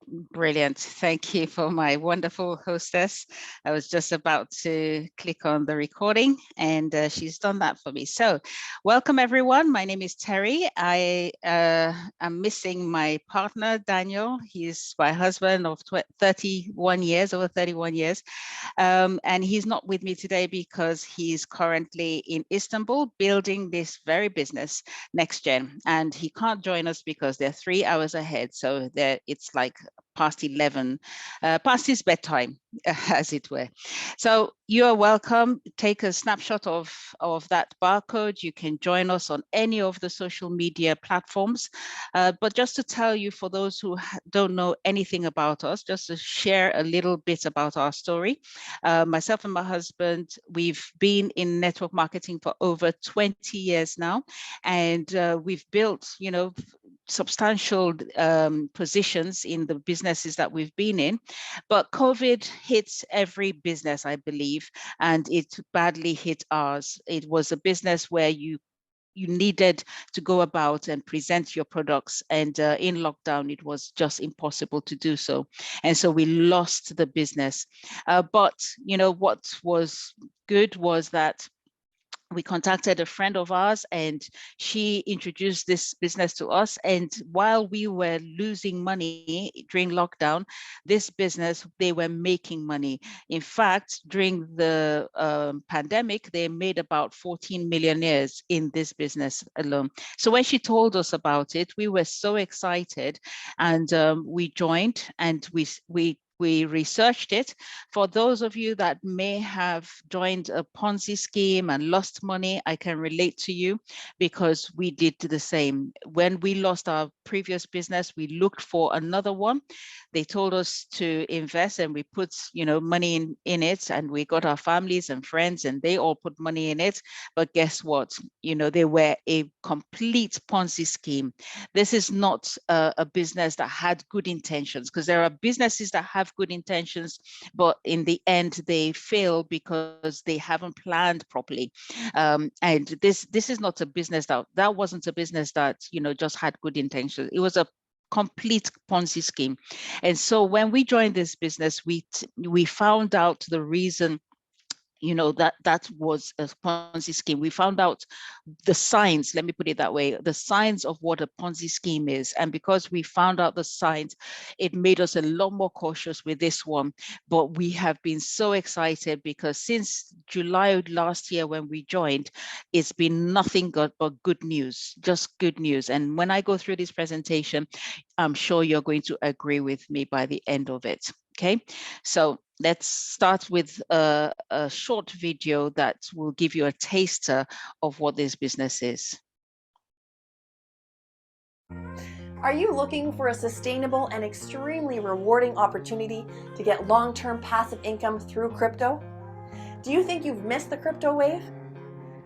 Brilliant. Thank you for my wonderful hostess. I was just about to click on the recording and she's done that for me. So welcome everyone. My name is Terry. I am missing my partner, Daniel. He's my husband of 31 years, over 31 years. And he's not with me today because he's currently in Istanbul building this very business, NextGen. And he can't join us because they're 3 hours ahead. So it's like past 11, past his bedtime, as it were. So you are welcome. Take a snapshot of that barcode. You can join us on any of the social media platforms. But just to tell you, for those who don't know anything about us, just to share a little bit about our story. Myself and my husband, we've been in network marketing for over 20 years now. And we've built, substantial positions in the businesses that we've been in, but COVID hit every business, I believe, and it badly hit ours. It was a business where you needed to go about and present your products, and in lockdown it was just impossible to do so, and so we lost the business. But what was good was that we contacted a friend of ours and she introduced this business to us. And while we were losing money during lockdown, this business, they were making money. In fact, during the pandemic, they made about 14 millionaires in this business alone. So when she told us about it, we were so excited, and we joined, and we researched it. For those of you that may have joined a Ponzi scheme and lost money, I can relate to you because we did the same. When we lost our previous business, we looked for another one. They told us to invest, and we put, money in it, and we got our families and friends and they all put money in it. But guess what? They were a complete Ponzi scheme. This is not a business that had good intentions, because there are businesses that have good intentions, but in the end they fail because they haven't planned properly. And this is not a business that wasn't a business that just had good intentions. It was a complete Ponzi scheme. And so when we joined this business, we found out the reason that was a Ponzi scheme. We found out the signs, let me put it that way, the signs of what a Ponzi scheme is. And because we found out the signs, it made us a lot more cautious with this one. But we have been so excited because since July last year when we joined, it's been nothing but good news, just good news. And when I go through this presentation, I'm sure you're going to agree with me by the end of it. Okay, so let's start with a short video that will give you a taster of what this business is. Are you looking for a sustainable and extremely rewarding opportunity to get long-term passive income through crypto? Do you think you've missed the crypto wave?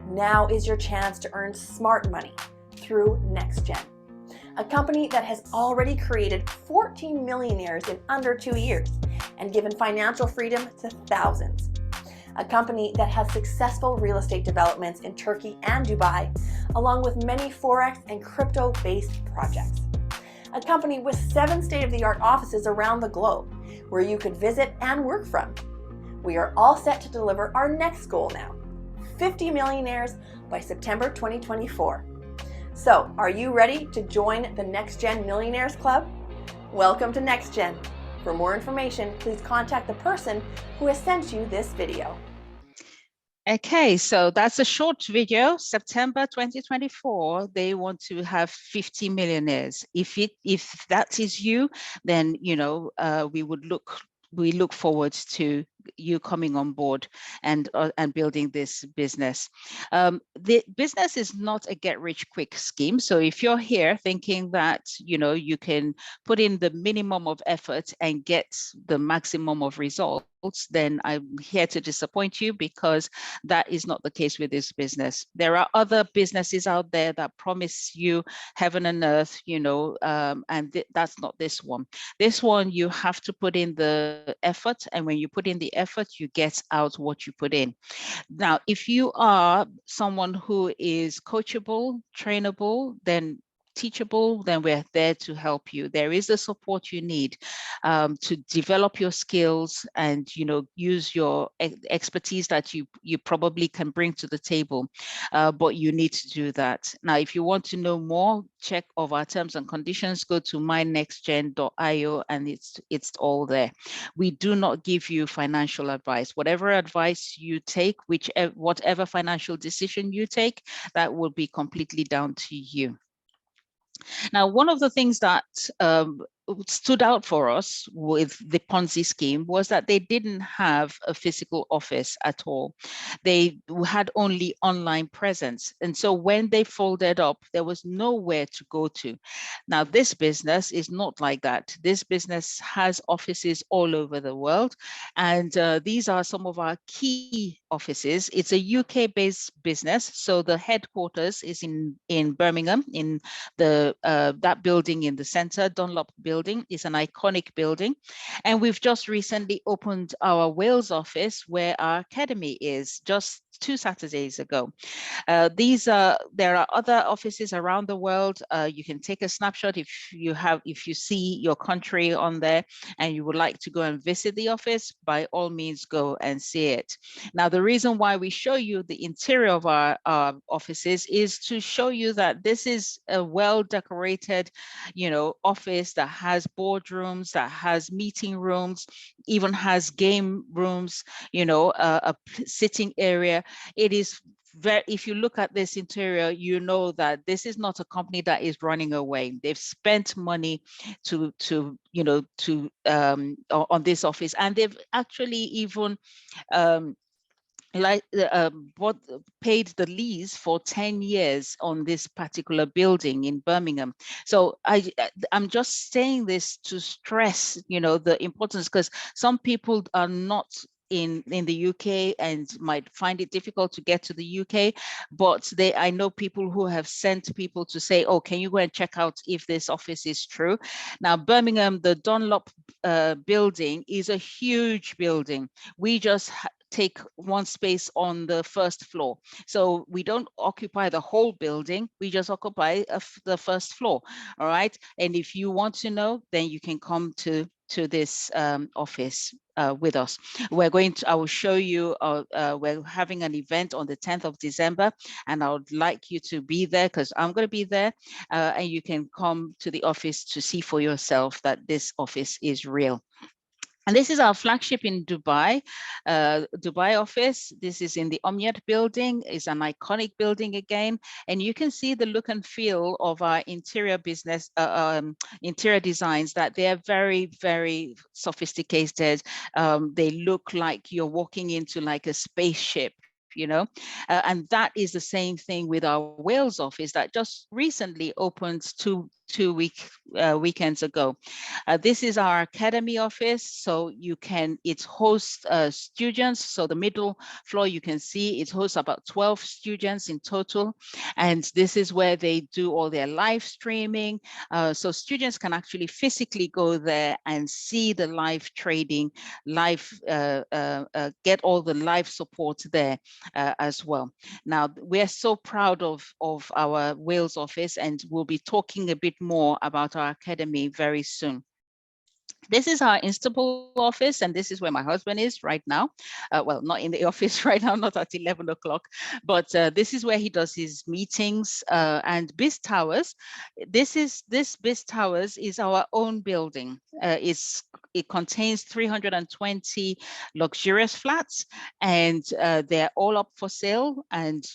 Now is your chance to earn smart money through NextGen, a company that has already created 14 millionaires in under 2 years and given financial freedom to thousands. A company that has successful real estate developments in Turkey and Dubai, along with many Forex and crypto-based projects. A company with 7 state-of-the-art offices around the globe where you could visit and work from. We are all set to deliver our next goal now, 50 millionaires by September 2024. So, are you ready to join the NextGen Millionaires Club? Welcome to NextGen. For more information, please contact the person who has sent you this video. Okay, so that's a short video. September 2024, they want to have 50 millionaires. If that is you, then we look forward to you coming on board and building this business. The business is not a get rich quick scheme. So if you're here thinking that you can put in the minimum of effort and get the maximum of results, then I'm here to disappoint you, because that is not the case with this business. There are other businesses out there that promise you heaven and earth, and that's not this one. This one, you have to put in the effort, and when you put in the effort, you get out what you put in. Now, if you are someone who is coachable, trainable, then teachable, then we're there to help you. There is the support you need to develop your skills and, use your expertise that you probably can bring to the table, but you need to do that. Now, if you want to know more, check of our terms and conditions, go to mynextgen.io, and it's all there. We do not give you financial advice. Whatever advice you take, whatever financial decision you take, that will be completely down to you. Now, one of the things that stood out for us with the Ponzi scheme was that they didn't have a physical office at all. They had only online presence. And so when they folded up, there was nowhere to go to. Now, this business is not like that. This business has offices all over the world. And these are some of our key offices. It's a UK-based business. So the headquarters is in Birmingham, in that building in the center. Dunlop building is an iconic building, and we've just recently opened our Wales office, where our academy is, just 2 Saturdays ago. There are other offices around the world. You can take a snapshot if you see your country on there and you would like to go and visit the office. By all means, go and see it. Now, the reason why we show you the interior of our offices is to show you that this is a well-decorated, office that has boardrooms, that has meeting rooms, even has game rooms, a sitting area. It is if you look at this interior, you know that this is not a company that is running away. They've spent money on this office, and they've actually even paid the lease for 10 years on this particular building in Birmingham. So I'm just saying this to stress, the importance, because some people are not in the UK and might find it difficult to get to the UK, but I know people who have sent people to say, oh, can you go and check out if this office is true? Now, Birmingham, the Dunlop building is a huge building. We just take one space on the first floor. So we don't occupy the whole building, we just occupy the first floor, all right? And if you want to know, then you can come to this office with us. I will show you, we're having an event on the 10th of December, and I would like you to be there, because I'm going to be there, and you can come to the office to see for yourself that this office is real. And this is our flagship in Dubai, Dubai office. This is in the Omniad building. It's an iconic building again. And you can see the look and feel of our interior business, interior designs, that they are very, very sophisticated. They look like you're walking into like a spaceship. And that is the same thing with our Wales office that just recently opened two weekends ago. This is our academy office, so it hosts students. So the middle floor, you can see it hosts about 12 students in total, and this is where they do all their live streaming. So students can actually physically go there and see the live trading, get all the live support there as well. Now, we're so proud of our Wales office, and we'll be talking a bit more about our academy very soon. This is our Istanbul office, and this is where my husband is right now. Well, not in the office right now, not at 11 o'clock, but this is where he does his meetings. And BIS Towers, this BIS Towers is our own building. It contains 320 luxurious flats, and they're all up for sale. And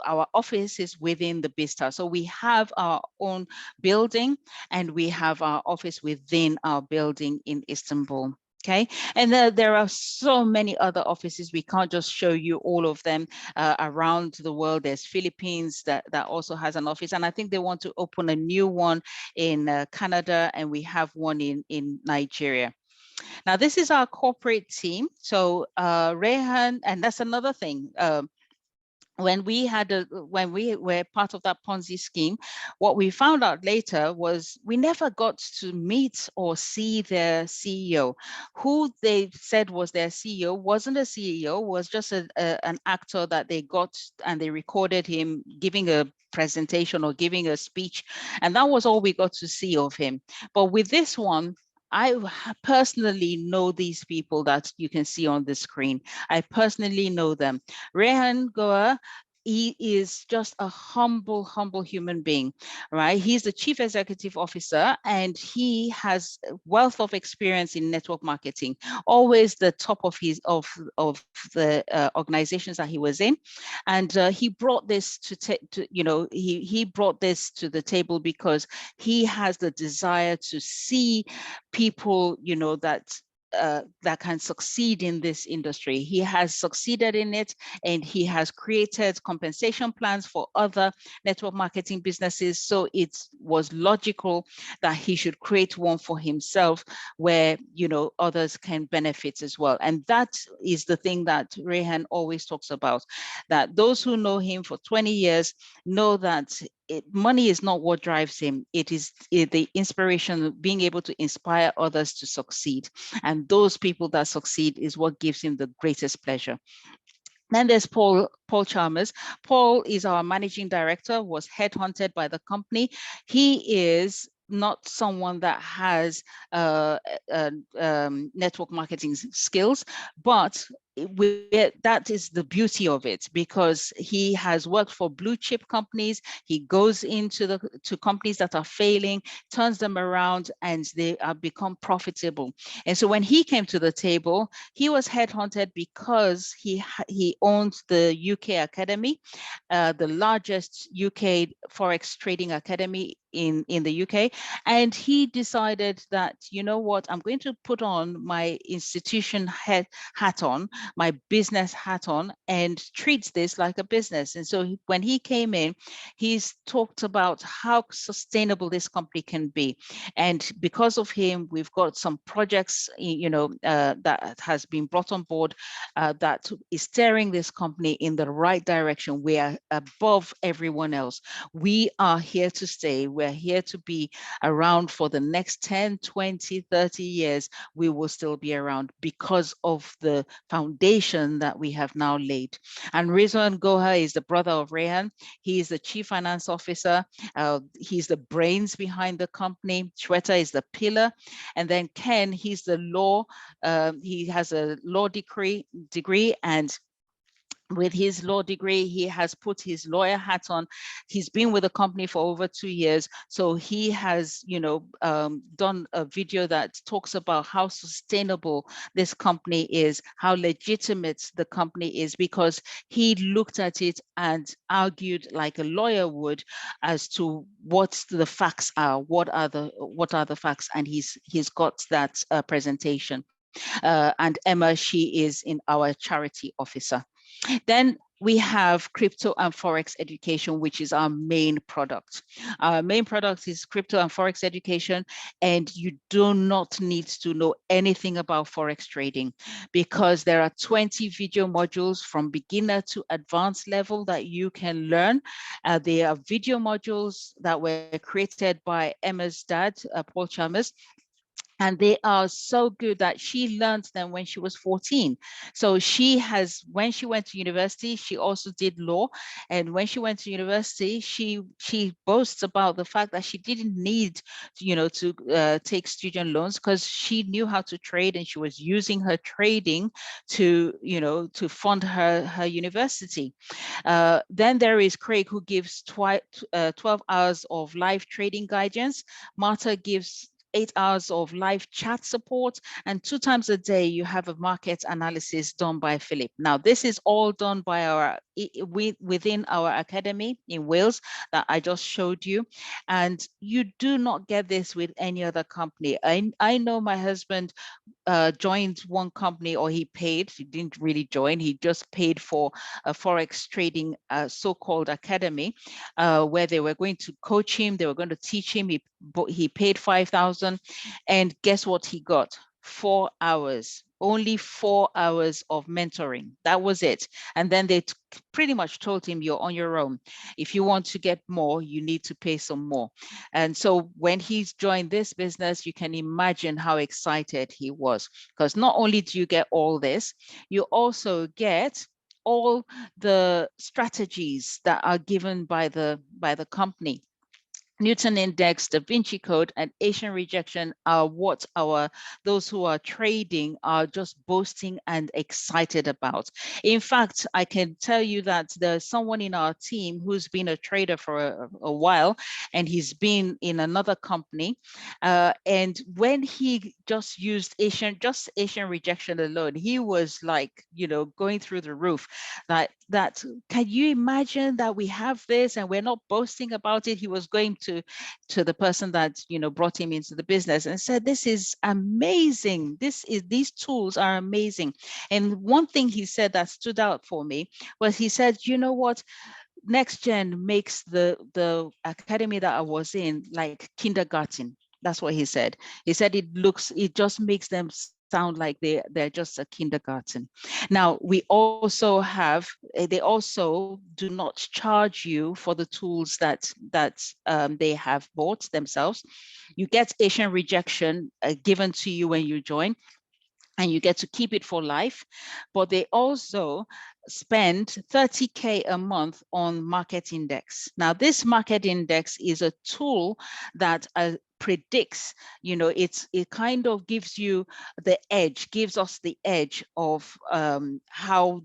our office is within the BIS Tower. So we have our own building, and we have our office within our building in Istanbul. Okay, and there are so many other offices. We can't just show you all of them around the world. There's Philippines that also has an office, and I think they want to open a new one in Canada, and we have one in Nigeria. Now, this is our corporate team. So Rehan, and that's another thing. when we were part of that Ponzi scheme, what we found out later was we never got to meet or see their CEO. Who they said was their CEO wasn't a CEO, was just an actor that they got, and they recorded him giving a presentation or giving a speech, and that was all we got to see of him. But with this one, I personally know these people that you can see on the screen. I personally know them. Rehan Goa, he is just a humble human being, right? He's the chief executive officer, and he has a wealth of experience in network marketing, always the top of the organizations that he was in. And he brought this he brought this to the table because he has the desire to see people, that can succeed in this industry. He has succeeded in it, and he has created compensation plans for other network marketing businesses. So it was logical that he should create one for himself where, others can benefit as well. And that is the thing that Rehan always talks about, that those who know him for 20 years know that money is not what drives him. It is the inspiration, being able to inspire others to succeed. And those people that succeed is what gives him the greatest pleasure. Then there's Paul Chalmers. Paul is our managing director, was headhunted by the company. He is not someone that has network marketing skills, but that is the beauty of it, because he has worked for blue chip companies. He goes into to companies that are failing, turns them around, and they are become profitable. And so when he came to the table, he was headhunted because he owned the UK Academy, the largest UK Forex trading academy in the UK. And he decided that, you know what, I'm going to put on my institution hat on, my business hat on, and treats this like a business. And so when he came in, he's talked about how sustainable this company can be. And because of him, we've got some projects, that has been brought on board that is steering this company in the right direction. We are above everyone else. We are here to stay. We're here to be around for the next 10, 20, 30 years. We will still be around because of the foundation that we have now laid. And Rizwan Goha is the brother of Rehan. He is the chief finance officer. He's the brains behind the company. Shweta is the pillar. And then Ken, he's the law. He has a law degree, and with his law degree, he has put his lawyer hat on. He's been with the company for over 2 years. So he has, done a video that talks about how sustainable this company is, how legitimate the company is, because he looked at it and argued like a lawyer would as to what the facts are, what are the facts, and he's got that presentation. And Emma, she is our charity officer. Then we have crypto and Forex education, which is our main product. Our main product is crypto and Forex education, and you do not need to know anything about Forex trading, because there are 20 video modules from beginner to advanced level that you can learn. They are video modules that were created by Emma's dad, Paul Chalmers. And they are so good that she learned them when she was 14. So when she went to university, she also did law. And when she went to university, she boasts about the fact that she didn't need, to take student loans, because she knew how to trade, and she was using her trading to fund her university. Then there is Craig, who gives 12 hours of live trading guidance. Marta gives 8 hours of live chat support, and 2 times a day you have a market analysis done by Philip. Now, this is all done by within our academy in Wales that I just showed you, and you do not get this with any other company. I know my husband joined one company, or he didn't really join, he just paid for a Forex trading so-called academy where they were going to coach him, they were going to teach him. He paid 5,000, and guess what he got? 4 hours only 4 hours of mentoring. That was it. And then they pretty much told him, you're on your own. If you want to get more, you need to pay some more. And so when he's joined this business, you can imagine how excited he was, because not only do you get all this, you also get all the strategies that are given by the company. Newton Index, Da Vinci Code, and Asian rejection are what those who are trading are just boasting and excited about. In fact, I can tell you that there's someone in our team who's been a trader for a while, and he's been in another company. And when he just used Asian rejection alone, he was like, going through the roof. That can you imagine that we have this and we're not boasting about it? He was going to the person that brought him into the business and said, this is amazing, these tools are amazing. And one thing he said that stood out for me was, he said, you know what, NextGen makes the academy that I was in like kindergarten. That's what he said. He said it just makes them sound like they're just a kindergarten. Now, we also have, they also do not charge you for the tools that they have bought themselves. You get Asian rejection given to you when you join, and you get to keep it for life. But they also spend 30K a month on market index. Now, this market index is a tool that predicts, it kind of gives you the edge, gives us the edge of how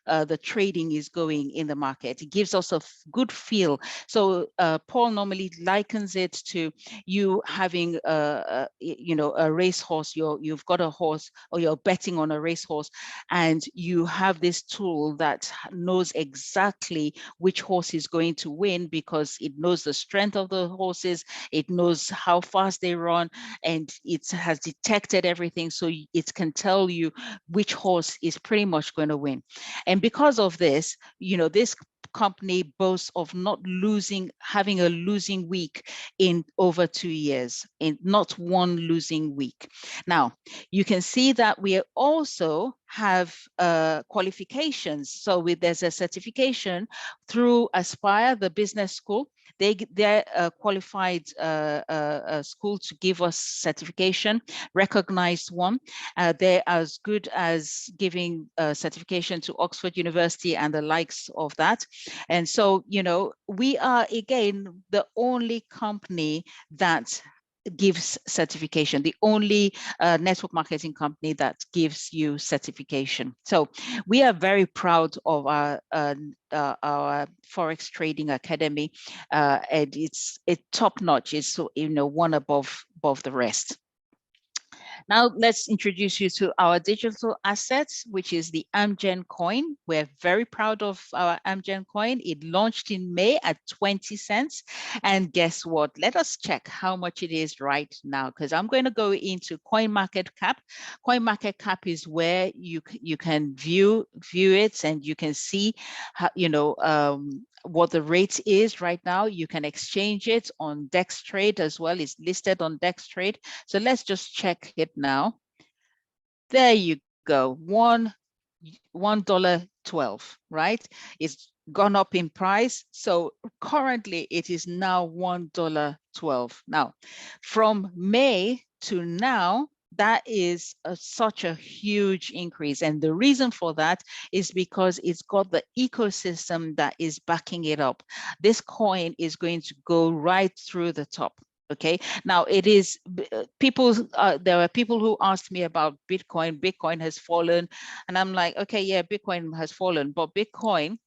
the trading is going in the market. It gives us a good feel. So Paul normally likens it to you having a racehorse. You've got a horse, or you're betting on a racehorse, and you have this tool that knows exactly which horse is going to win, because it knows the strength of the horses, it knows how fast they run, and it has detected everything, so it can tell you which horse is pretty much going to win. And because of this, this company boasts of not having a losing week in over 2 years, in not one losing week. Now, you can see that we also have qualifications. So there's a certification through Aspire, the business school. They're a qualified school to give us certification, recognized one. They're as good as giving certification to Oxford University and the likes of that. And so, we are, again, the only company that gives certification, the only network marketing company that gives you certification. So we are very proud of our Forex Trading Academy, and it's top notch. It's one above the rest. Now, let's introduce you to our digital assets, which is the AmGen coin. We're very proud of our AmGen coin. It launched in May at 20 cents. And guess what? Let us check how much it is right now, because I'm going to go into CoinMarketCap. CoinMarketCap is where you can view it, and you can see how, what the rate is right now. You can exchange it on DexTrade as well. It's listed on DexTrade. So let's just check it now. There you go, $1.12, right? It's gone up in price. So currently it is now $1.12. Now, from May to now, that is such a huge increase. And the reason for that is because it's got the ecosystem that is backing it up. This coin is going to go right through the top. Okay, now it is people, there are people who asked me about Bitcoin. Bitcoin has fallen. And I'm like, okay, yeah, Bitcoin has fallen, but Bitcoin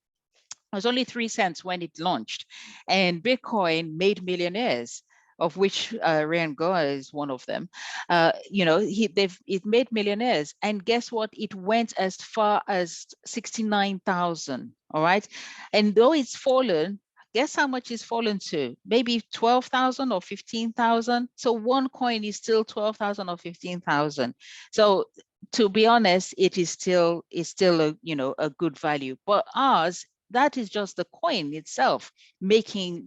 was only 3 cents when it launched. And Bitcoin made millionaires, of which Ryan Goa is one of them. It made millionaires. And guess what? It went as far as 69,000. All right. And though it's fallen, guess how much it's fallen to? Maybe 12,000 or 15,000. So one coin is still 12,000 or 15,000. So to be honest, it is still a good value. But ours, that is just the coin itself making,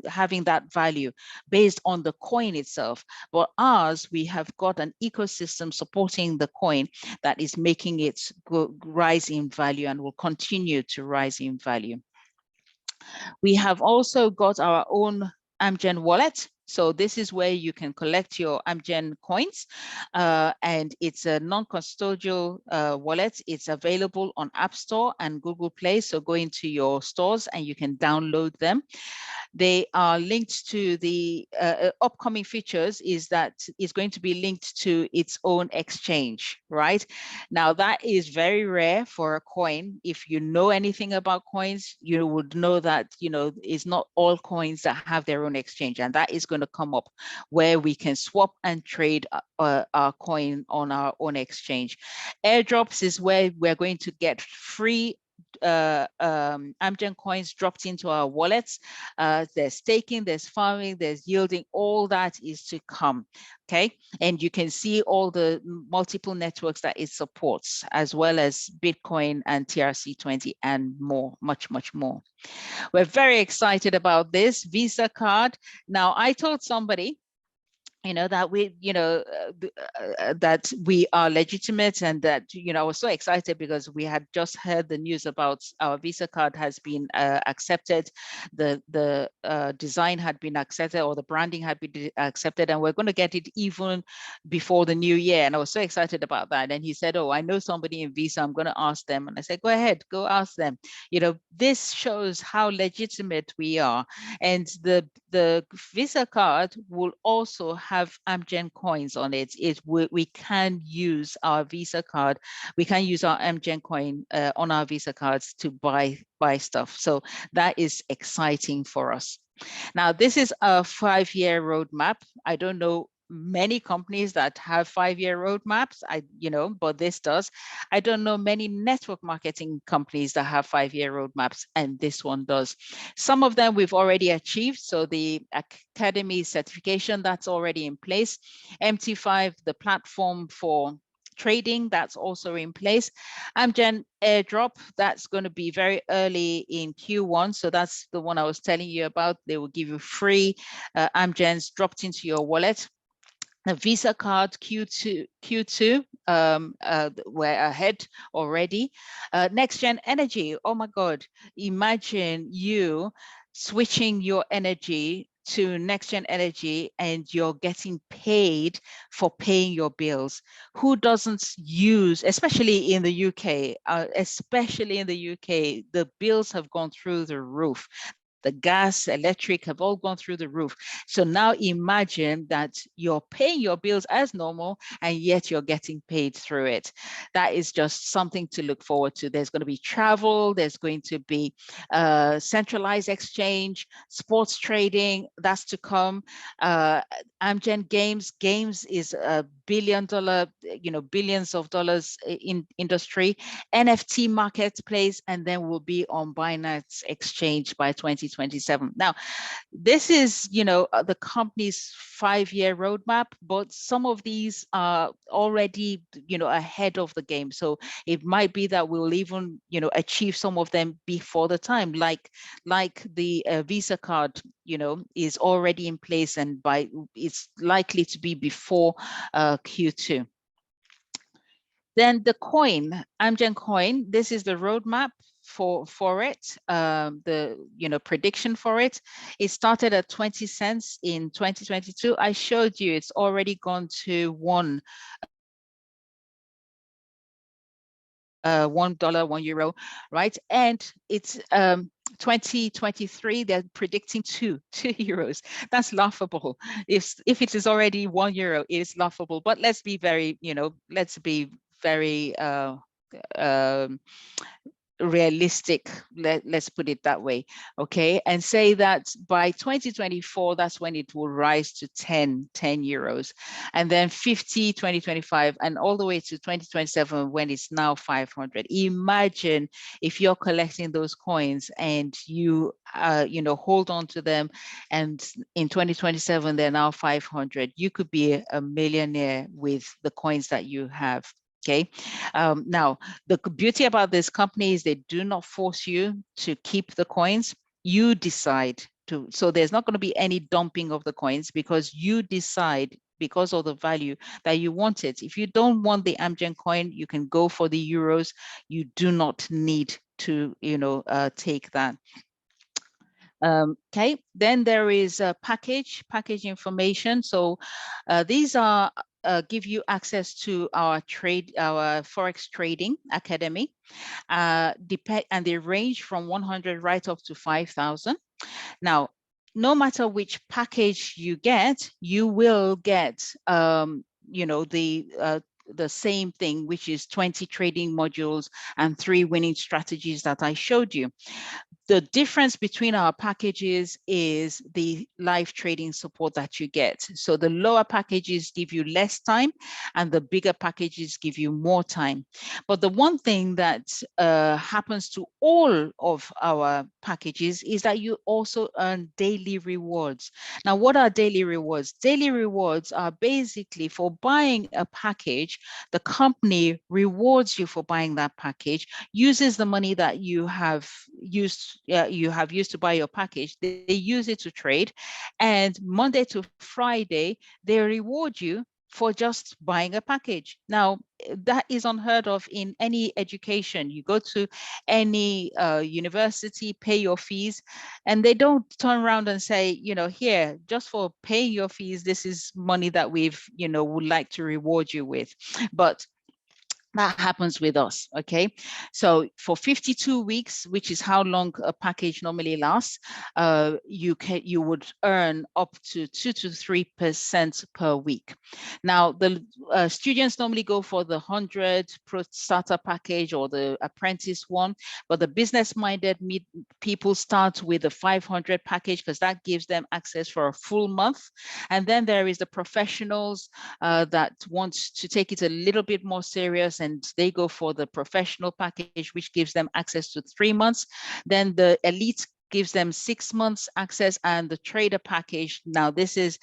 having that value based on the coin itself. But ours, we have got an ecosystem supporting the coin that is making it rise in value and will continue to rise in value. We have also got our own AmGen wallet. So this is where you can collect your AmGen coins, and it's a non-custodial wallet. It's available on App Store and Google Play. So go into your stores and you can download them. They are linked to the upcoming features is that it's going to be linked to its own exchange, right? Now that is very rare for a coin. If you know anything about coins, you would know that, it's not all coins that have their own exchange, and that is going to come up where we can swap and trade our coin on our own exchange. Airdrops is where we're going to get free AmGen coins dropped into our wallets. There's staking, there's farming, there's yielding, all that is to come. Okay, and you can see all the multiple networks that it supports, as well as Bitcoin and TRC20 and more, much more. We're very excited about this Visa card. Now, I told somebody that we, that we are legitimate, and that, I was so excited because we had just heard the news about our Visa card has been accepted. The design had been accepted, or the branding had been accepted, and we're going to get it even before the new year. And I was so excited about that. And he said, oh, I know somebody in Visa, I'm going to ask them. And I said, go ahead, go ask them. This shows how legitimate we are. And the Visa card will also have AmGen coins on it. We can use our Visa card. We can use our AmGen coin on our Visa cards to buy stuff. So that is exciting for us. Now, this is a 5-year roadmap. I don't know many companies that have 5-year roadmaps, but this does. I don't know many network marketing companies that have 5-year roadmaps, and this one does. Some of them we've already achieved. So the Academy certification, that's already in place. MT5, the platform for trading, that's also in place. AmGen airdrop, that's going to be very early in Q1. So that's the one I was telling you about. They will give you free AmGens dropped into your wallet. The Visa card Q2, we're ahead already. NextGen energy, oh my God, imagine you switching your energy to NextGen energy and you're getting paid for paying your bills. Who doesn't use, especially in the UK, the bills have gone through the roof. The gas, electric have all gone through the roof. So now imagine that you're paying your bills as normal, and yet you're getting paid through it. That is just something to look forward to. There's going to be travel, there's going to be centralized exchange, sports trading, that's to come. AmGen games is a billions of dollars in industry. NFT marketplace, and then we'll be on Binance exchange by 2027. Now, this is, the company's 5-year roadmap, but some of these are already, ahead of the game. So it might be that we'll even, achieve some of them before the time, like the Visa card, is already in place, and it's likely to be before Q2. Then the coin, AmGen coin, this is the roadmap for it, the prediction for it. It started at 20 cents in 2022. I showed you it's already gone to $1, €1, right? And it's 2023, they're predicting two euros. That's laughable. If it is already €1, it is laughable. But let's be very, realistic, let's put it that way, okay, and say that by 2024, that's when it will rise to 10 euros, and then 50 2025, and all the way to 2027 when it's now 500. Imagine if you're collecting those coins and you hold on to them, and in 2027 they're now 500. You could be a millionaire with the coins that you have. Okay. Now, the beauty about this company is they do not force you to keep the coins. You decide to. So there's not going to be any dumping of the coins because you decide because of the value that you want it. If you don't want the Amgen coin, you can go for the euros. You do not need to, take that. Okay, then there is a package information. So these are give you access to our Forex trading academy. And they range from 100 right up to 5,000. Now, no matter which package you get, you will get, the same thing, which is 20 trading modules and 3 winning strategies that I showed you. The difference between our packages is the live trading support that you get. So the lower packages give you less time and the bigger packages give you more time. But the one thing that happens to all of our packages is that you also earn daily rewards. Now, what are daily rewards? Daily rewards are basically for buying a package, the company rewards you for buying that package, uses the money that you have used to buy your package, they use it to trade, and Monday to Friday they reward you for just buying a package. Now, that is unheard of in any education. You go to any university, pay your fees, and they don't turn around and say, here, just for paying your fees, this is money that we've, would like to reward you with. But that happens with us, okay? So for 52 weeks, which is how long a package normally lasts, you would earn up to 2 to 3% per week. Now, the students normally go for the 100 Pro Starter package or the apprentice one, but the business-minded people start with the 500 package because that gives them access for a full month. And then there is the professionals that want to take it a little bit more serious, and they go for the professional package, which gives them access to 3 months. Then the elite gives them 6 months access, and the trader package, now this is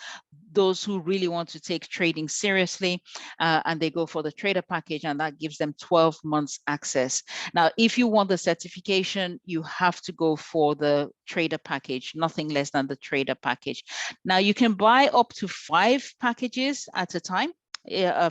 those who really want to take trading seriously, and they go for the trader package, and that gives them 12 months access. Now, if you want the certification, you have to go for the trader package, nothing less than the trader package. Now, you can buy up to 5 packages at a time.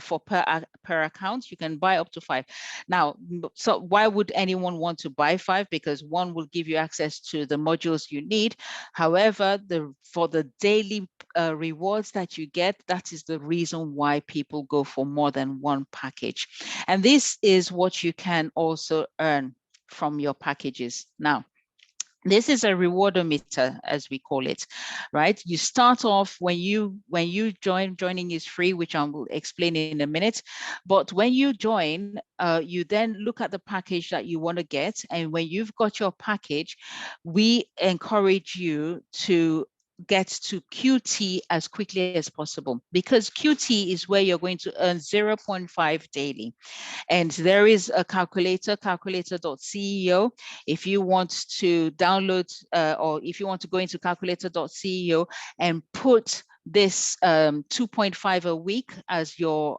For per account, you can buy up to 5. Now, so why would anyone want to buy 5? Because one will give you access to the modules you need. However, for the daily rewards that you get, that is the reason why people go for more than one package. And this is what you can also earn from your packages. Now, this is a rewardometer, as we call it, right? You start off when you joining is free, which I will explain in a minute. But when you join, you then look at the package that you want to get. And when you've got your package, we encourage you to get to QT as quickly as possible, because QT is where you're going to earn 0.5 daily. And there is a calculator, calculator.ceo. If you want to download or if you want to go into calculator.ceo and put this 2.5 a week as your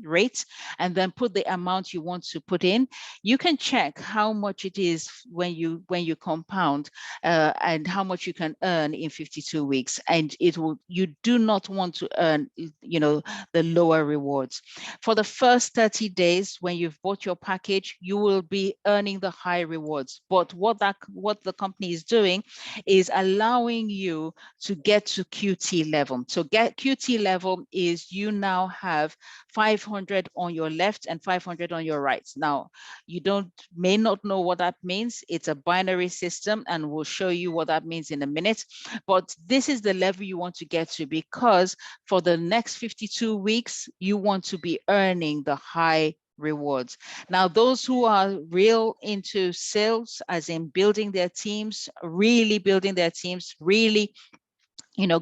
rate, and then put the amount you want to put in, you can check how much it is when you compound and how much you can earn in 52 weeks. And you do not want to earn the lower rewards. For the first 30 days when you've bought your package, you will be earning the high rewards. But what the company is doing is allowing you to get to QT level. So QT level is you now have 500 on your left and 500 on your right. Now, you may not know what that means. It's a binary system, and we'll show you what that means in a minute. But this is the level you want to get to, because for the next 52 weeks, you want to be earning the high rewards. Now, those who are real into sales, as in building their teams, really building their teams, really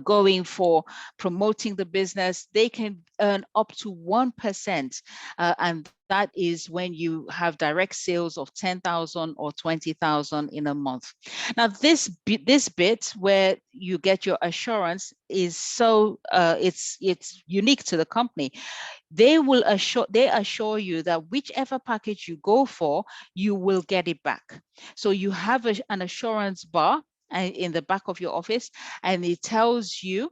going for promoting the business, they can earn up to 1%. And that is when you have direct sales of 10,000 or 20,000 in a month. Now, this bit where you get your assurance is so, it's unique to the company. They assure you that whichever package you go for, you will get it back. So you have an assurance bar in the back of your office, and it tells you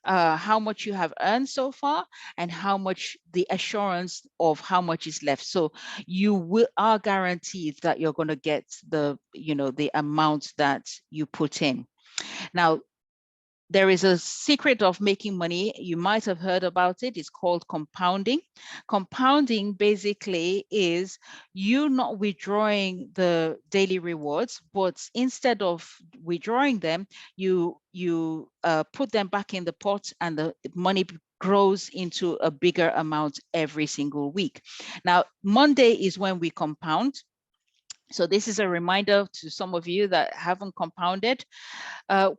how much you have earned so far and how much the assurance of how much is left. So you are guaranteed that you're going to get the amount that you put in. Now, there is a secret of making money. You might have heard about it. It's called compounding. Compounding basically is you not withdrawing the daily rewards, but instead of withdrawing them, you put them back in the pot, and the money grows into a bigger amount every single week. Now, Monday is when we compound. So this is a reminder to some of you that haven't compounded.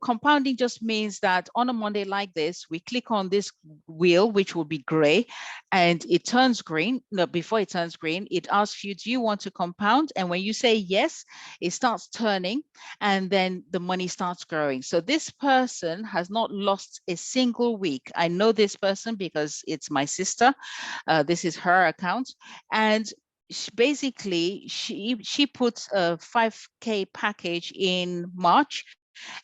Compounding just means that on a Monday like this, we click on this wheel, which will be gray, and it turns green. No, before it turns green, it asks you, do you want to compound? And when you say yes, it starts turning, and then the money starts growing. So this person has not lost a single week. I know this person because it's my sister. This is her account. And basically she puts a 5K package in March,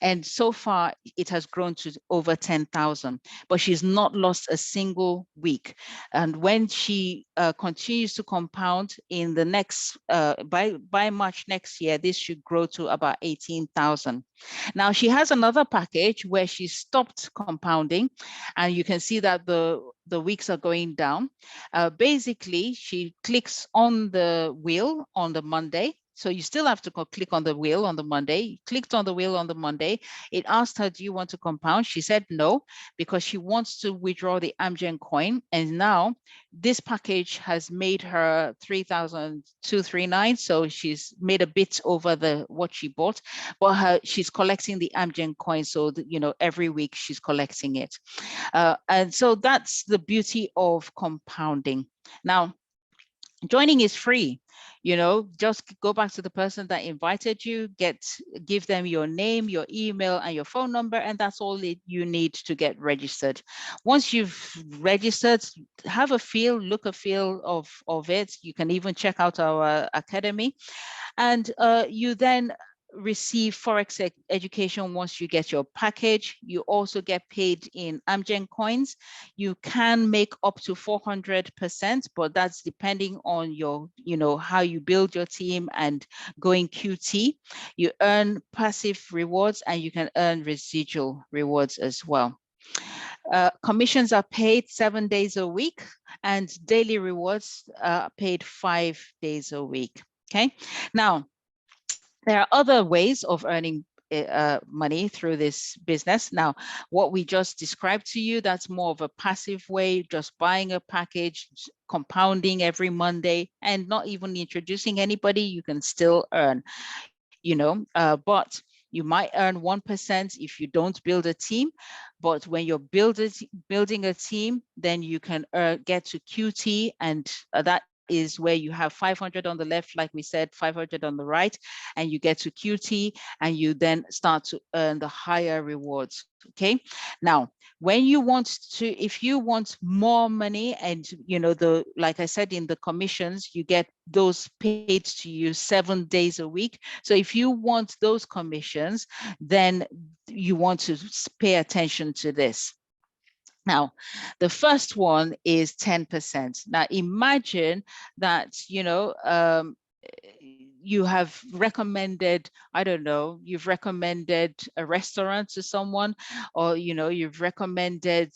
and so far it has grown to over 10,000, but she's not lost a single week. And when she continues to compound in the next by March next year, this should grow to about 18,000. Now she has another package where she stopped compounding, and you can see that the weeks are going down. Basically, she clicks on the wheel on the Monday. So you still have to click on the wheel on the Monday. Clicked on the wheel on the Monday. It asked her, do you want to compound? She said no, because she wants to withdraw the Amgen coin. And now this package has made her 3,239. So she's made a bit over what she bought, but she's collecting the Amgen coin. So that, every week she's collecting it. And so that's the beauty of compounding. Now, joining is free. Just go back to the person that invited you, give them your name, your email, and your phone number, and that's all you need to get registered. Once you've registered, have a look a feel of it. You can even check out our academy, and you then receive Forex education once you get your package. You also get paid in Amgen coins. You can make up to 400%, but that's depending on your, how you build your team and going QT. You earn passive rewards, and you can earn residual rewards as well. Commissions are paid 7 days a week, and daily rewards are paid 5 days a week. Okay. Now, there are other ways of earning money through this business. Now, what we just described to you, that's more of a passive way, just buying a package, compounding every Monday, and not even introducing anybody. You can still earn, but you might earn 1% if you don't build a team. But when you're building a team, then you can get to QT, and that is where you have 500 on the left, like we said, 500 on the right, and you get to QT, and you then start to earn the higher rewards. Okay. Now, when you if you want more money, and like I said, in the commissions, you get those paid to you 7 days a week. So if you want those commissions, then you want to pay attention to this. Now, the first one is 10%. Now, imagine that, you have recommended, I don't know, you've recommended a restaurant to someone, or, you've recommended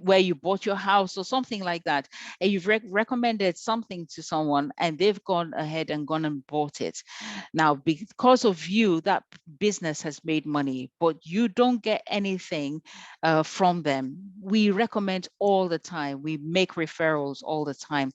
where you bought your house or something like that, and you've recommended something to someone and they've gone ahead and gone and bought it. Now, because of you, that business has made money, but you don't get anything from them. We recommend all the time. We make referrals all the time.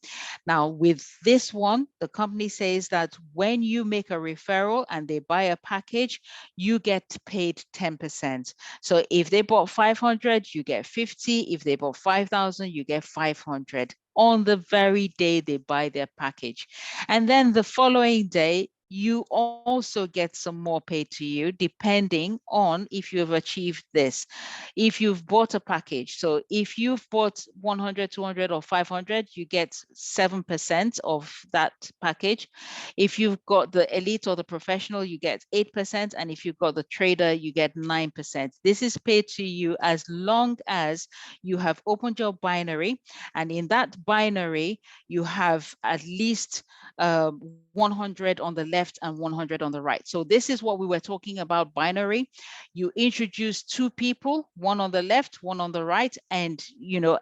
Now, with this one, the company says that when you make a referral and they buy a package, you get paid 10%. So if they bought 500, you get 50. If they bought 5,000, you get 500 on the very day they buy their package. And then the following day, you also get some more paid to you, depending on if you have achieved this. If you've bought a package, so if you've bought 100, 200, or 500, you get 7% of that package. If you've got the elite or the professional, you get 8%. And if you've got the trader, you get 9%. This is paid to you as long as you have opened your binary. And in that binary, you have at least 100 on the left and 100 on the right. So this is what we were talking about, binary. You introduce two people, one on the left, one on the right, and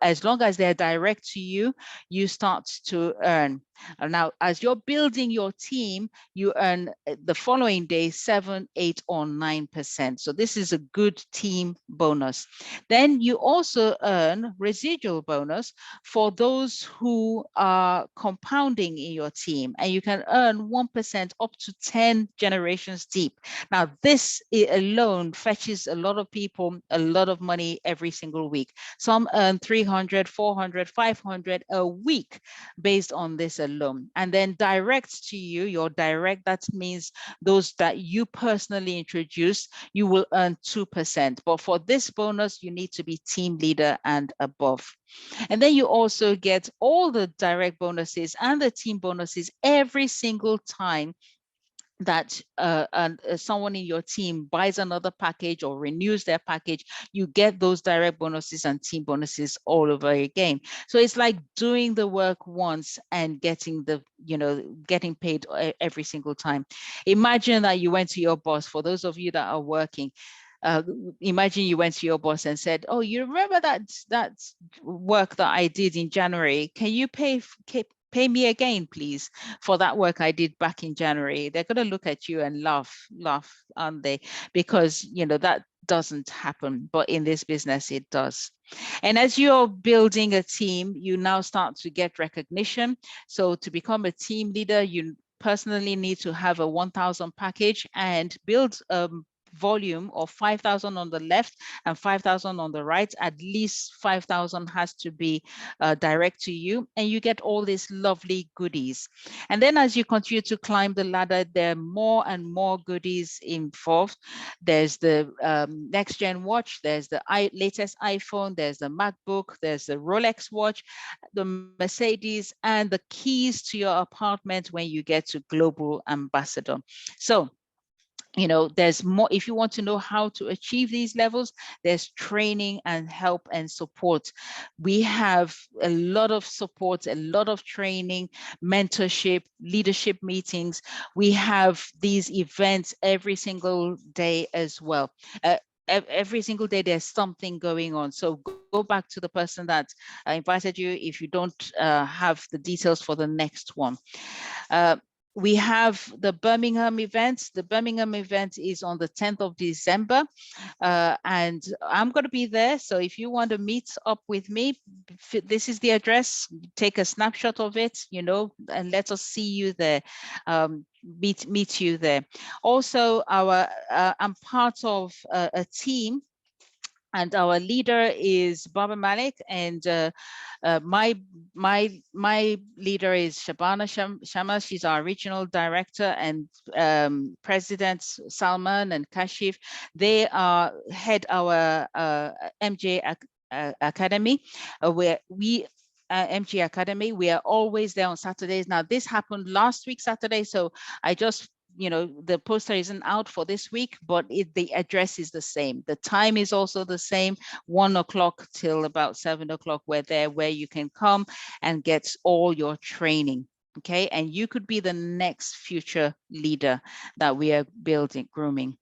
as long as they're direct to you, you start to earn. Now, as you're building your team, you earn the following day 7, 8, or 9%. So this is a good team bonus. Then you also earn residual bonus for those who are compounding in your team, and you can earn 1% up to 10 generations deep. Now, this alone fetches a lot of people a lot of money every single week. Some earn 300, 400, 500 a week based on this alone. And then direct to you, your direct, that means those that you personally introduced, you will earn 2%. But for this bonus, you need to be team leader and above. And then you also get all the direct bonuses and the team bonuses every single time that someone in your team buys another package or renews their package. You get those direct bonuses and team bonuses all over again. So it's like doing the work once and getting getting paid every single time. Imagine that you went to your boss. For those of you that are working, imagine you went to your boss and said, oh, you remember that work that I did in January? Can you pay me again, please, for that work I did back in January? They're going to look at you and laugh, aren't they? Because, that doesn't happen. But in this business, it does. And as you're building a team, you now start to get recognition. So to become a team leader, you personally need to have a 1,000 package and build volume of 5,000 on the left and 5,000 on the right. At least 5,000 has to be direct to you, and you get all these lovely goodies. And then as you continue to climb the ladder, there are more and more goodies involved. There's the NextGen watch, there's the latest iPhone, there's the MacBook, there's the Rolex watch, the Mercedes, and the keys to your apartment when you get to global ambassador. So there's more. If you want to know how to achieve these levels, there's training and help and support. We have a lot of support, a lot of training, mentorship, leadership meetings. We have these events every single day as well. Every single day there's something going on. So go back to the person that invited you if you don't have the details for the next one. We have the Birmingham event. The Birmingham event is on the 10th of December, and I'm going to be there. So if you want to meet up with me, this is the address. Take a snapshot of it, and let us see you there. Meet you there. Also, I'm part of a team, and our leader is Baba Malik, and my leader is Shabana Shama. She's our regional director, and President Salman and Kashif. They head our MJ Academy, where we MG Academy. We are always there on Saturdays. Now, this happened last week, Saturday, so I just the poster isn't out for this week, but the address is the same. The time is also the same, 1 o'clock till about 7 o'clock. We're there where you can come and get all your training. Okay, and you could be the next future leader that we are building, grooming.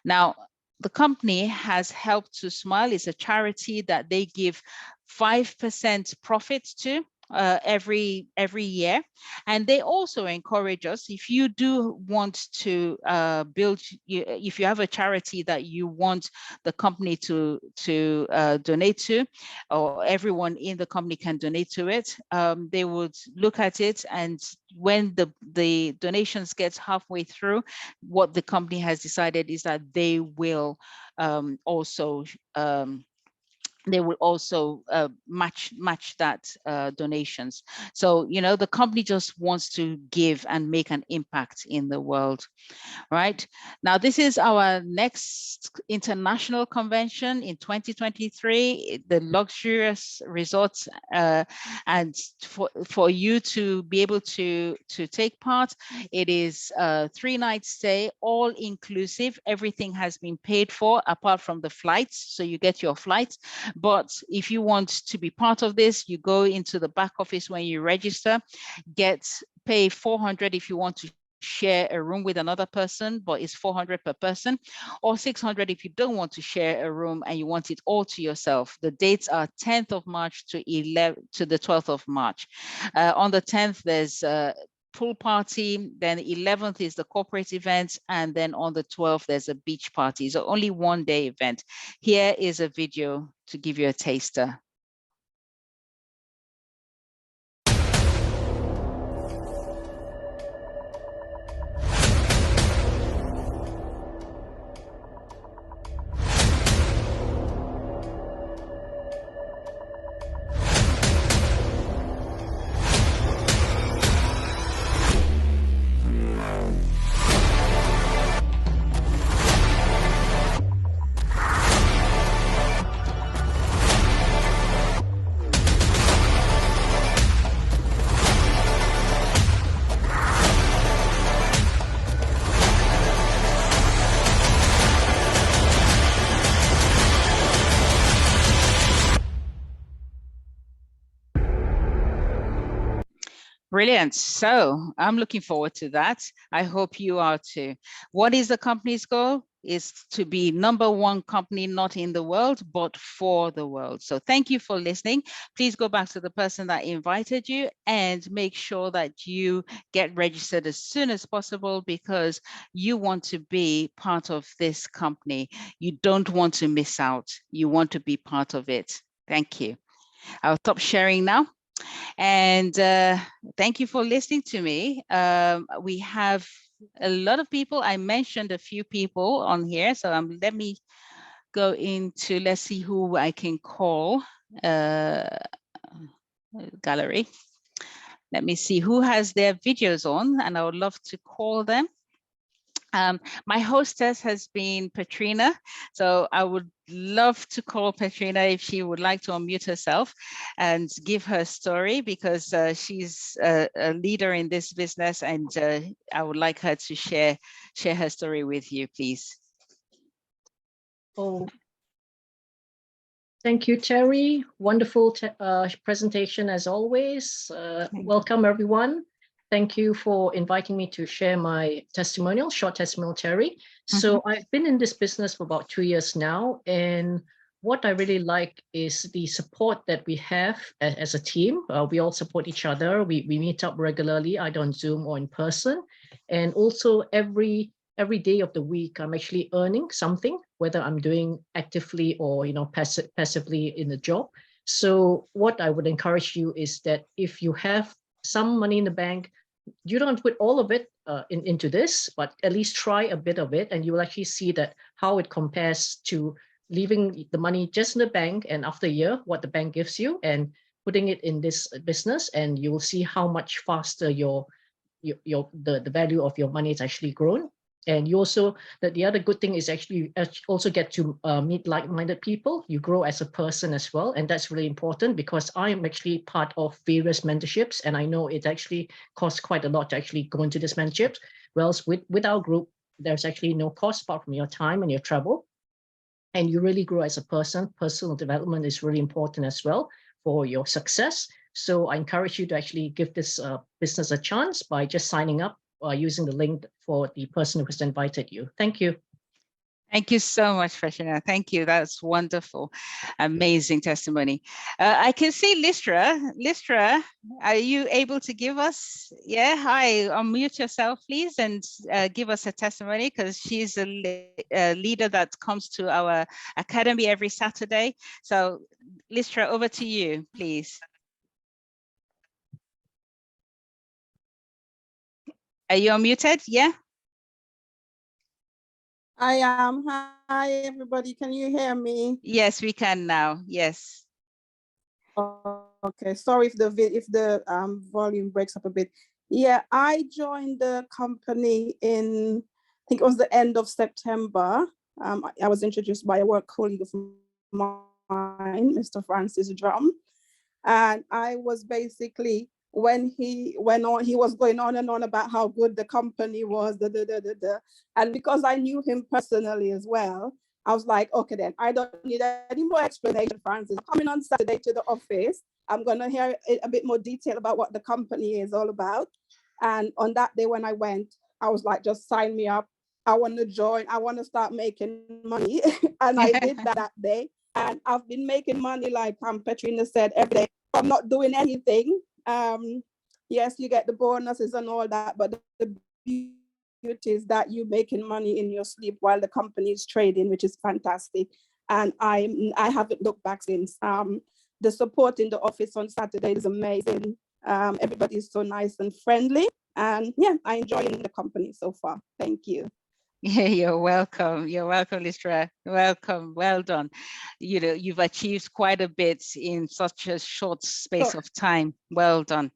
Now, the company has helped to Smile. It's a charity that they give 5% profit to every year, and they also encourage us, if you do want to build, if you have a charity that you want the company to donate to, or everyone in the company can donate to it, they would look at it, and when the donations gets halfway through, what the company has decided is that they will also match that donations. So, you know, the company just wants to give and make an impact in the world. Right now, this is our next international convention in 2023, the luxurious resorts, and for you to be able to take part, it is a 3-night stay, all inclusive. Everything has been paid for apart from the flights, so you get your flights. But if you want to be part of this, you go into the back office when you register, pay 400 if you want to share a room with another person, but it's 400 per person, or 600 if you don't want to share a room and you want it all to yourself. The dates are 10th of March to the 12th of March. On the 10th, there's a pool party, then 11th is the corporate event, and then on the 12th, there's a beach party. So only 1-day event. Here is a video to give you a taster. Brilliant. So I'm looking forward to that. I hope you are too. What is the company's goal? Is to be #1 company, not in the world, but for the world. So thank you for listening. Please go back to the person that invited you and make sure that you get registered as soon as possible, because you want to be part of this company. You don't want to miss out. You want to be part of it. Thank you. I'll stop sharing now. And thank you for listening to me. We have a lot of people. I mentioned a few people on here. So let me go into, let's see who I can call. Gallery. Let me see who has their videos on, and I would love to call them. My hostess has been Petrina, so I would love to call Petrina if she would like to unmute herself and give her story, because she's a leader in this business, and I would like her to share her story with you, please. Oh, thank you, Terry. Wonderful presentation as always. Welcome, everyone. Thank you for inviting me to share my testimonial, short testimonial, Terry. So I've been in this business for about 2 years now, and what I really like is the support that we have as a team. We all support each other. We meet up regularly, either on Zoom or in person, and also every day of the week, I'm actually earning something, whether I'm doing actively or passively in the job. So what I would encourage you is that if you have some money in the bank, you don't put all of it into this, but at least try a bit of it, and you will actually see that how it compares to leaving the money just in the bank, and after a year, what the bank gives you, and putting it in this business, and you will see how much faster the value of your money is actually grown. And you also, the other good thing is actually you also get to meet like-minded people. You grow as a person as well. And that's really important, because I'm actually part of various mentorships, and I know it actually costs quite a lot to actually go into this mentorship. Whereas with our group, there's actually no cost apart from your time and your travel. And you really grow as a person. Personal development is really important as well for your success. So I encourage you to actually give this business a chance by just signing up using the link for the person who has invited you. Thank you. Thank you so much, Reshina. Thank you. That's wonderful. Amazing testimony. I can see Listra. Listra, are you able to give us? Yeah, hi, unmute yourself, please, and give us a testimony, because she's a leader that comes to our academy every Saturday. So Listra, over to you, please. Are you unmuted? Yeah. I am. Hi, everybody. Can you hear me? Yes, we can now. Yes. Okay. Sorry if the volume breaks up a bit. Yeah, I joined the company in, I think it was the end of September. I was introduced by a work colleague of mine, Mr. Francis Drum, and I was basically, when he went on, he was going on and on about how good the company was, and because I knew him personally as well, I was like, okay, then I don't need any more explanation, Francis. Coming on Saturday to the office, I'm going to hear a bit more detail about what the company is all about. And on that day when I went, I was like, just sign me up. I want to join. I want to start making money. And I did that day. And I've been making money, like Petrina said, every day. I'm not doing anything. Yes, you get the bonuses and all that, but the beauty is that you're making money in your sleep while the company is trading, which is fantastic. And I haven't looked back since. The support in the office on Saturday is amazing. Everybody is so nice and friendly. And yeah, I enjoy the company so far. Thank you. Yeah, you're welcome. You're welcome, Listra. Welcome. Well done. You know, you've achieved quite a bit in such a short space of time. Well done.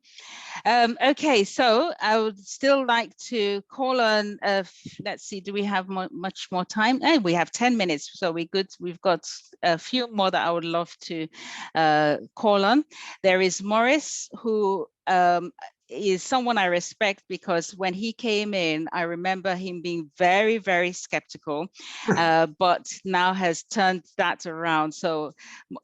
Okay, so I would still like to call on, let's see, do we have much more time? We have 10 minutes, so we're good. We've got a few more that I would love to call on. There is Morris, who is someone I respect, because when he came in, I remember him being very, very skeptical, but now has turned that around. So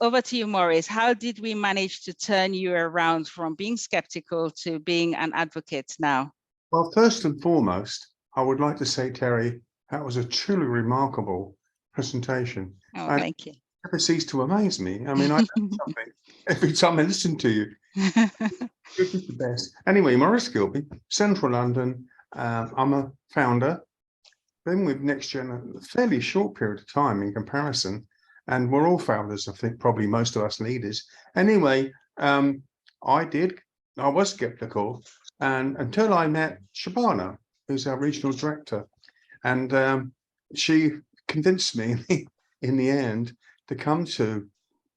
over to you, Maurice. How did we manage to turn you around from being skeptical to being an advocate now? Well, first and foremost, I would like to say, Terry, that was a truly remarkable presentation. Oh, and thank you. Never cease to amaze me. I mean, I learn something every time I listen to you. You're just the best. Anyway, Maurice Gilby, Central London. I'm a founder. Been with NextGen a fairly short period of time in comparison, and we're all founders. I think probably most of us leaders. Anyway, I was skeptical, and until I met Shabana, who's our regional director, and she convinced me in the end to come to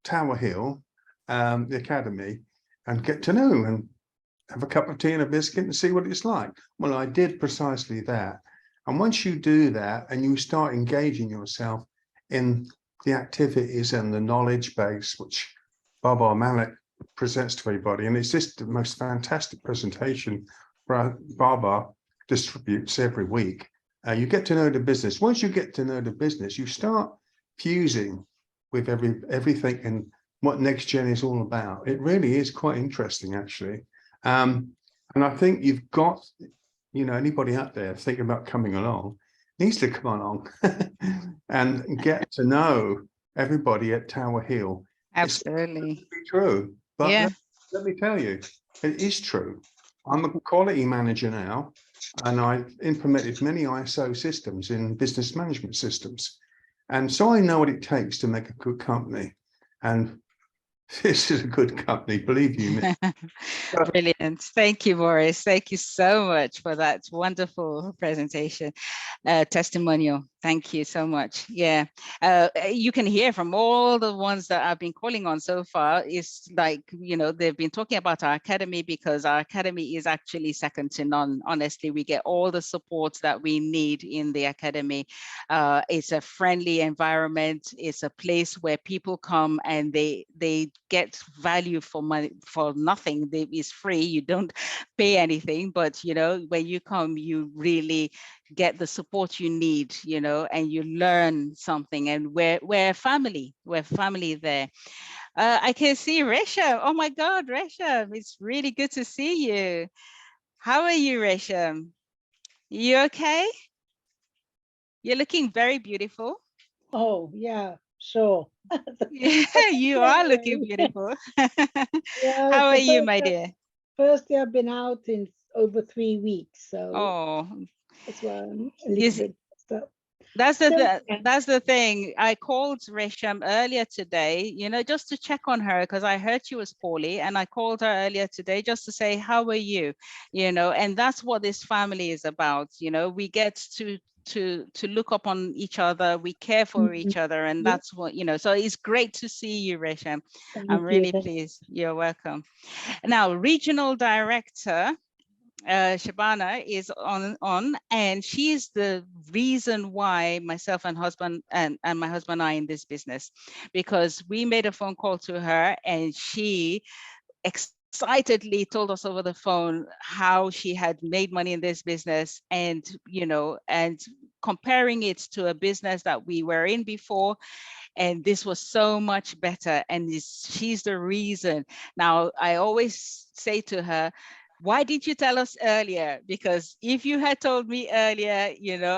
Tower Hill, the academy, and get to know and have a cup of tea and a biscuit and see what it's like. Well, I did precisely that. And once you do that and you start engaging yourself in the activities and the knowledge base, which Baba Malik presents to everybody, and it's just the most fantastic presentation Baba distributes every week. You get to know the business. Once you get to know the business, you start fusing with everything and what NextGen is all about. It really is quite interesting, actually. And I think you've got, anybody out there thinking about coming along needs to come along and get to know everybody at Tower Hill. Absolutely. It's true. But yeah. let me tell you, it is true. I'm a quality manager now, and I've implemented many ISO systems in business management systems. And so I know what it takes to make a good company. And this is a good company, believe you me. Brilliant. Thank you, Maurice. Thank you so much for that wonderful presentation, testimonial. Thank you so much. Yeah, you can hear from all the ones that I've been calling on so far, it's like, they've been talking about our academy, because our academy is actually second to none. Honestly, we get all the support that we need in the academy. It's a friendly environment. It's a place where people come and they get value for money, for nothing. It's free. You don't pay anything, but when you come, you really get the support you need, and you learn something, and we're family. We're family there. I can see Resham. Oh my God, Resham, it's really good to see you. How are you, Resham? You okay? You're looking very beautiful. Oh, yeah, sure. Yeah, you are looking Anyway, beautiful. yeah, How it's are the you, my dear? first day I've been out in over 3 weeks, so Oh, that's why I'm a little is bit so. that's So yeah. that's the thing. I called Resham earlier today, just to check on her because I heard she was poorly, and I called her earlier today just to say, how are you? And that's what this family is about. We get to look up on each other, we care for Mhm. each other, and Yeah, that's what, so it's great to see you, Resham. I'm thank you. really pleased. You're welcome. Now, regional director Shabana is on, and she is the reason why myself and my husband are in this business, because we made a phone call to her and she excitedly told us over the phone how she had made money in this business, and comparing it to a business that we were in before, and this was so much better, and she's the reason. Now, I always say to her, why did you tell us earlier? Because if you had told me earlier,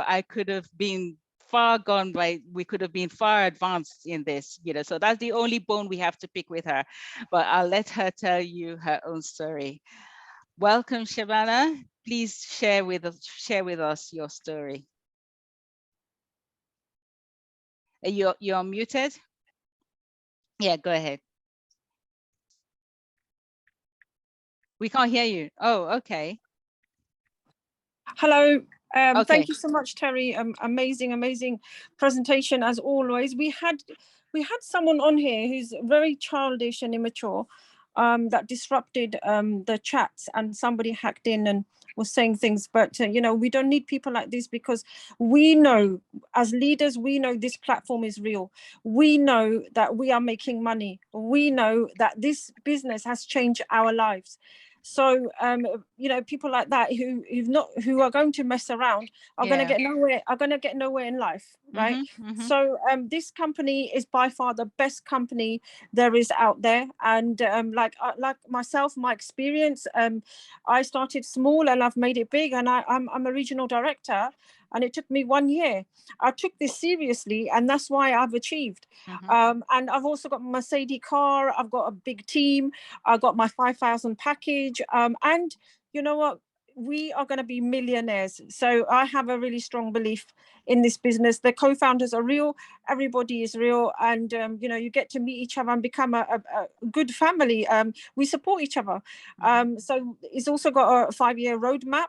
I could have been far gone by, we could have been far advanced in this, so that's the only bone we have to pick with her. But I'll let her tell you her own story. Welcome, Shabana. Please share with us your story. You're muted. Yeah, go ahead. We can't hear you. Oh, okay. Hello. Okay. Thank you so much, Terry. Amazing presentation as always. We had someone on here who's very childish and immature, that disrupted the chats, and somebody hacked in and was saying things. But we don't need people like this, because we know, as leaders, we know this platform is real. We know that we are making money. We know that this business has changed our lives. So people like that who are going to mess around are going to get nowhere in life, right? So this company is by far the best company there is out there. And like myself, my experience, I started small and I've made it big, and I'm a regional director, and it took me 1 year. I took this seriously, and that's why I've achieved. And I've also got a Mercedes car, I've got a big team, I got my 5,000 package, and you know what? We are going to be millionaires. So I have a really strong belief in this business. The co-founders are real, everybody is real, and you get to meet each other and become a good family. We support each other. So it's also got a 5-year roadmap.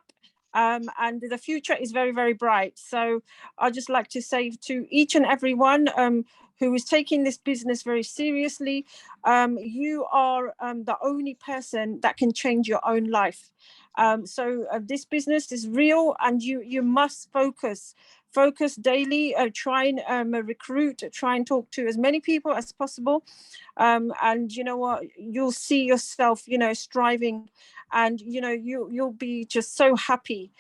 And the future is very, very bright. So I'd just like to say to each and everyone who is taking this business very seriously, you are the only person that can change your own life. So this business is real, and you must focus daily, try and recruit, try and talk to as many people as possible. And you know what, you'll see yourself, striving, and you'll be just so happy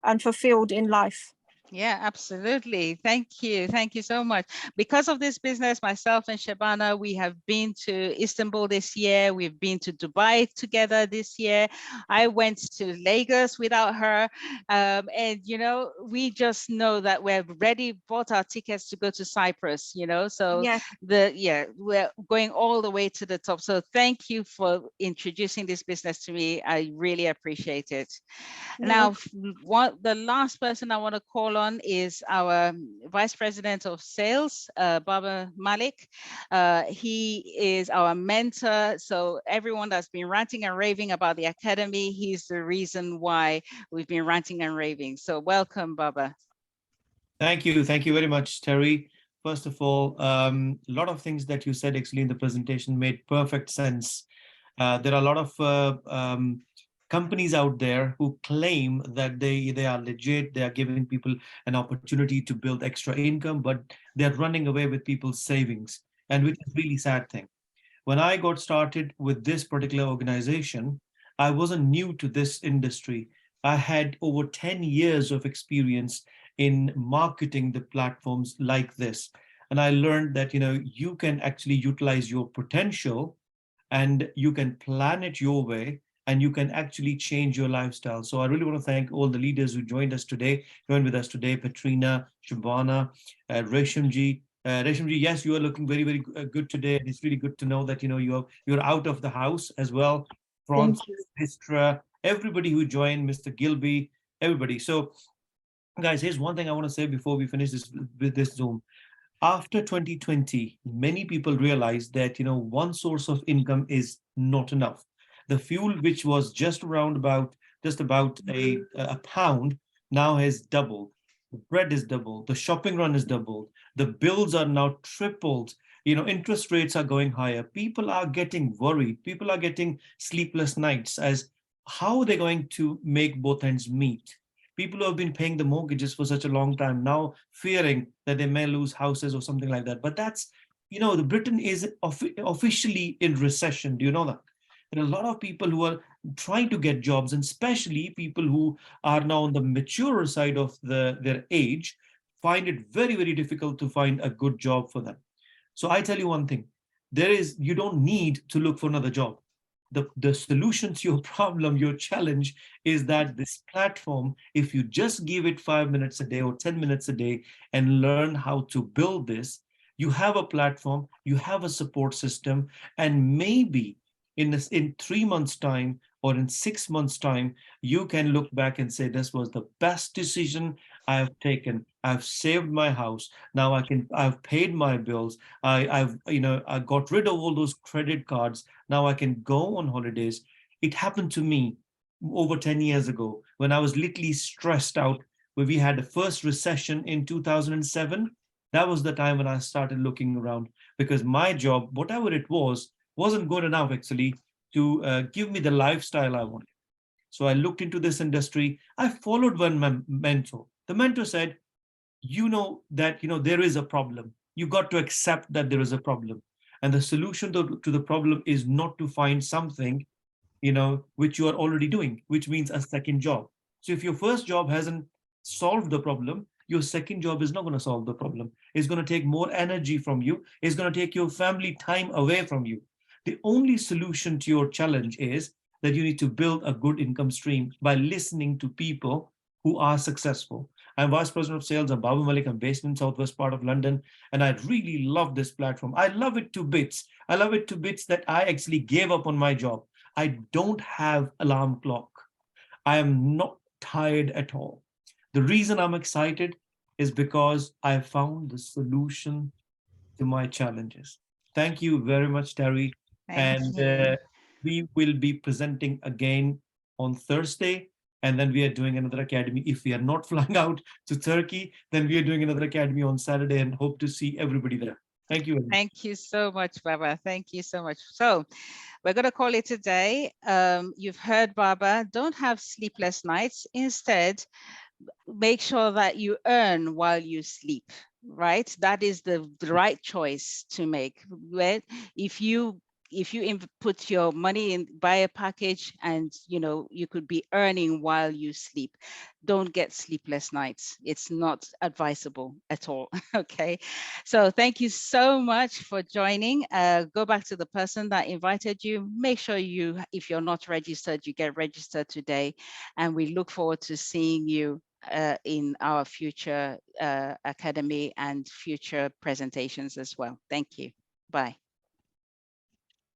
and fulfilled in life. Yeah, absolutely. Thank you. Thank you so much. Because of this business, myself and Shabana, we have been to Istanbul this year. We've been to Dubai together this year. I went to Lagos without her. And, we just know that we've already bought our tickets to go to Cyprus, so Yes. we're going all the way to the top. So thank you for introducing this business to me. I really appreciate it. Now, the last person I want to call on is our Vice President of Sales, Baba Malik. He is our mentor. So everyone that's been ranting and raving about the Academy, he's the reason why we've been ranting and raving. So welcome, Baba. Thank you. Thank you very much, Terry. First of all, a lot of things that you said actually in the presentation made perfect sense. There are a lot of companies out there who claim that they are legit, they are giving people an opportunity to build extra income, but they're running away with people's savings, and which is a really sad thing. When I got started with this particular organization, I wasn't new to this industry. I had over 10 years of experience in marketing the platforms like this. And I learned that, you can actually utilize your potential, and you can plan it your way, and you can actually change your lifestyle. So I really want to thank all the leaders who joined with us today, Patrina, Shabana, Reshamji, Reshmji, yes, you are looking very, very good today. And it's really good to know that, you're out of the house as well. Thank Francis, you. Istra, everybody who joined, Mr. Gilby, everybody. So, guys, here's one thing I want to say before we finish this with this Zoom. After 2020, many people realized that, one source of income is not enough. The fuel, which was just about a pound, now has doubled. The bread is doubled. The shopping run is doubled. The bills are now tripled. Interest rates are going higher. People are getting worried. People are getting sleepless nights as how they're going to make both ends meet. People who have been paying the mortgages for such a long time now fearing that they may lose houses or something like that. But that's, the Britain is officially in recession. Do you know that? There are a lot of people who are trying to get jobs, and especially people who are now on the maturer side of their age find it very, very difficult to find a good job for them. So I tell you one thing, you don't need to look for another job. The solution to your problem, your challenge is that this platform, if you just give it 5 minutes a day or 10 minutes a day and learn how to build this, you have a platform, you have a support system, and maybe in 3 months' time or in 6 months' time, you can look back and say, this was the best decision I have taken. I've saved my house. Now I've paid my bills. I got rid of all those credit cards. Now I can go on holidays. It happened to me over 10 years ago when I was literally stressed out, where we had the first recession in 2007. That was the time when I started looking around, because my job, whatever it was, wasn't good enough actually to give me the lifestyle I wanted. So I looked into this industry. I followed one mentor. The mentor said, there is a problem. You got to accept that there is a problem. And the solution to the problem is not to find something, which you are already doing, which means a second job. So if your first job hasn't solved the problem, your second job is not going to solve the problem. It's going to take more energy from you. It's going to take your family time away from you. The only solution to your challenge is that you need to build a good income stream by listening to people who are successful. I'm Vice President of Sales at Babu Malik. I'm based in Southwest part of London, and I really love this platform. I love it to bits. I love it to bits that I actually gave up on my job. I don't have alarm clock. I am not tired at all. The reason I'm excited is because I found the solution to my challenges. Thank you very much, Terry. Thank you. We will be presenting again on Thursday, and then we are doing another academy. If we are not flying out to Turkey, then we are doing another academy on Saturday, and hope to see everybody there. Thank you. Thank you so much, Baba. Thank you so much. So we're going to call it a day. You've heard Baba, don't have sleepless nights. Instead, make sure that you earn while you sleep, right? That is the right choice to make. Right? If you put your money in, buy a package, and you could be earning while you sleep, don't get sleepless nights. It's not advisable at all. Okay, so thank you so much for joining. Go back to the person that invited you. Make sure if you're not registered, you get registered today, and we look forward to seeing you in our future academy and future presentations as well. Thank you. Bye.